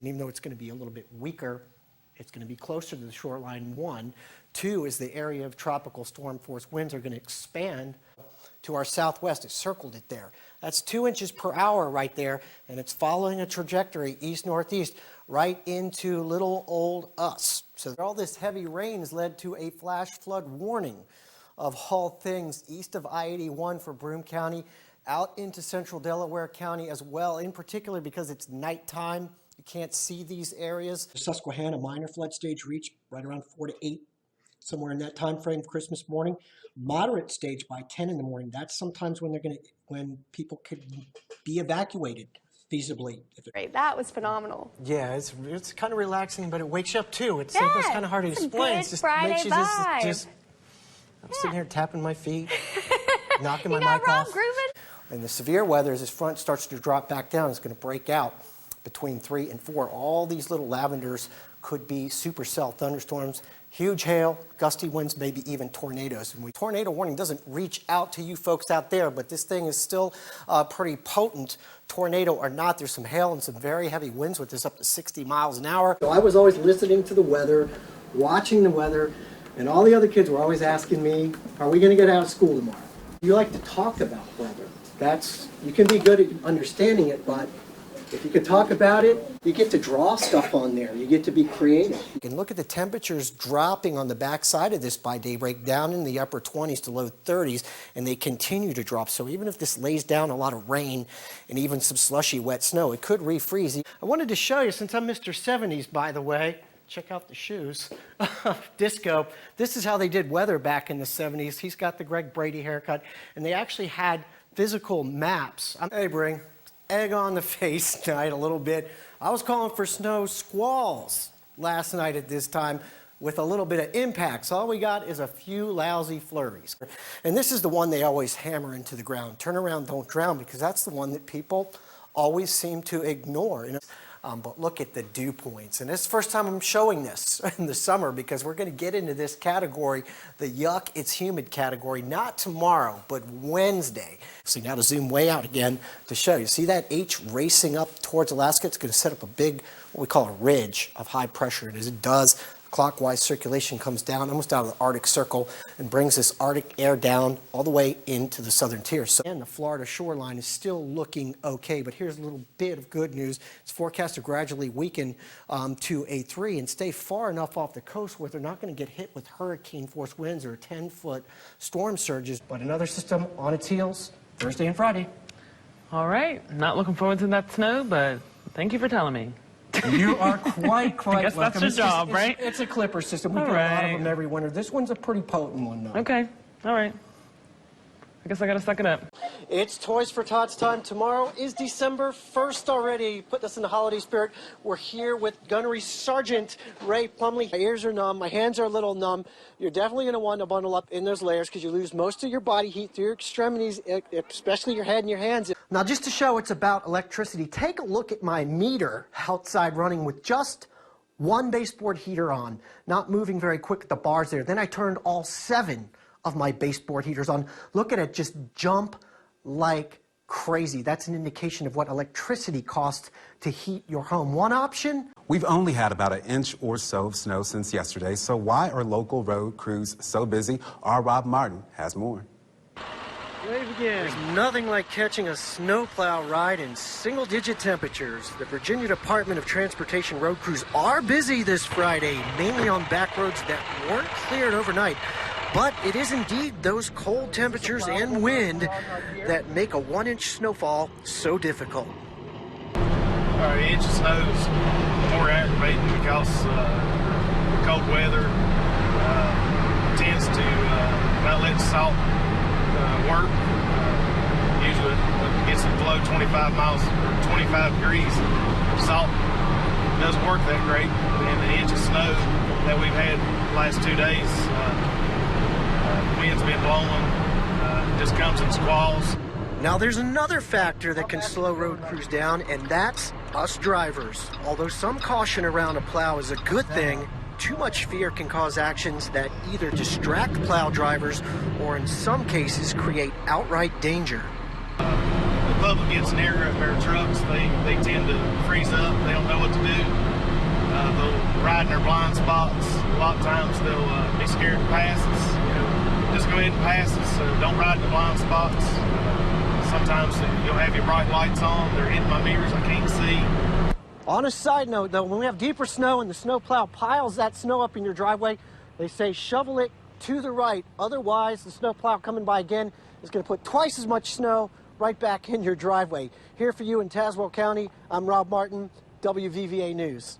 And even though it's going to be a little bit weaker, it's going to be closer to the shoreline, 1. 2 is the area of tropical storm force winds are going to expand to our southwest. It circled it there. That's 2 inches per hour right there, and it's following a trajectory east-northeast right into little old us. So all this heavy rain has led to a flash flood warning of all things east of I-81 for Broome County, out into central Delaware County as well, in particular because it's nighttime. You can't see these areas. Susquehanna minor flood stage reached right around 4 to 8, somewhere in that time frame, Christmas morning. Moderate stage by 10 in the morning. That's sometimes when when people could be evacuated feasibly. Great, that was phenomenal. Yeah, it's kind of relaxing, but it wakes you up too. It's kind of hard to explain. It's just makes you just I'm sitting here tapping my feet, knocking my mic off. And the severe weather, as this front starts to drop back down, is going to break out between 3 and 4. All these little lavenders could be supercell thunderstorms, huge hail, gusty winds, maybe even tornadoes. And tornado warning doesn't reach out to you folks out there, but this thing is still pretty potent. Tornado or not, there's some hail and some very heavy winds with this up to 60 miles an hour. So I was always listening to the weather, watching the weather, and all the other kids were always asking me, are we going to get out of school tomorrow? You like to talk about weather. You can be good at understanding it, but if you can talk about it, you get to draw stuff on there. You get to be creative. You can look at the temperatures dropping on the backside of this by daybreak, down in the upper 20s to low 30s, and they continue to drop. So even if this lays down a lot of rain and even some slushy wet snow, it could refreeze. I wanted to show you, since I'm Mr. 70s, by the way, check out the shoes. Disco. This is how they did weather back in the 70s. He's got the Greg Brady haircut, and they actually had physical maps. Hey, Bring. Egg on the face tonight a little bit. I was calling for snow squalls last night at this time with a little bit of impacts. All we got is a few lousy flurries. And this is the one they always hammer into the ground. Turn around, don't drown, because that's the one that people always seem to ignore. But look at the dew points. And it's the first time I'm showing this in the summer because we're going to get into this category, the yuck, it's humid category, not tomorrow, but Wednesday. So now to zoom way out again to show you. See that H racing up towards Alaska? It's going to set up a big, what we call a ridge of high pressure. And as it does, clockwise circulation comes down almost out of the Arctic Circle and brings this Arctic air down all the way into the southern tier. So, and the Florida shoreline is still looking okay, but here's a little bit of good news. It's forecast to gradually weaken to a 3 and stay far enough off the coast where they're not going to get hit with hurricane force winds or 10-foot storm surges. But another system on its heels Thursday and Friday. All right, not looking forward to that snow, but thank you for telling me. You are quite I guess welcome. that's your job, right? It's a clipper system. We get a lot of them every winter. This one's a pretty potent one, though. Okay, all right. I guess I gotta suck it up. It's Toys for Tots time. Tomorrow is December 1st already. Put us in the holiday spirit. We're here with Gunnery Sergeant Ray Plumley. My ears are numb. My hands are a little numb. You're definitely going to want to bundle up in those layers because you lose most of your body heat through your extremities, especially your head and your hands. Now, just to show it's about electricity, take a look at my meter outside running with just one baseboard heater on, not moving very quick at the bars there. Then I turned all 7 of my baseboard heaters on. Look at it just jump like crazy. That's an indication of what electricity costs to heat your home. One option? We've only had about 1 inch or so of snow since yesterday, so why are local road crews so busy? Our Rob Martin has more. There's nothing like catching a snowplow ride in single-digit temperatures. The Virginia Department of Transportation road crews are busy this Friday, mainly on back roads that weren't cleared overnight. But it is indeed those cold temperatures and wind that make a 1-inch snowfall so difficult. An inch of snow is more aggravating because the cold weather tends to not let the salt work. Usually when it gets below 25 miles or 25 degrees, salt doesn't work that great. And the inch of snow that we've had the last 2 days, wind's been blowing, just comes in squalls. Now there's another factor that can slow road crews down, and that's us drivers. Although some caution around a plow is a good thing, too much fear can cause actions that either distract plow drivers or in some cases create outright danger. The public gets near their trucks, they tend to freeze up. They don't know what to do. They'll ride in their blind spots. A lot of times they'll be scared to pass us. Just go ahead and pass us. Don't ride in the blind spots. Sometimes you'll have your bright lights on. They're hitting my mirrors. I can't see. On a side note, though, when we have deeper snow and the snowplow piles that snow up in your driveway, they say shovel it to the right. Otherwise, the snowplow coming by again is going to put twice as much snow right back in your driveway. Here for you in Tazewell County, I'm Rob Martin, WVVA News.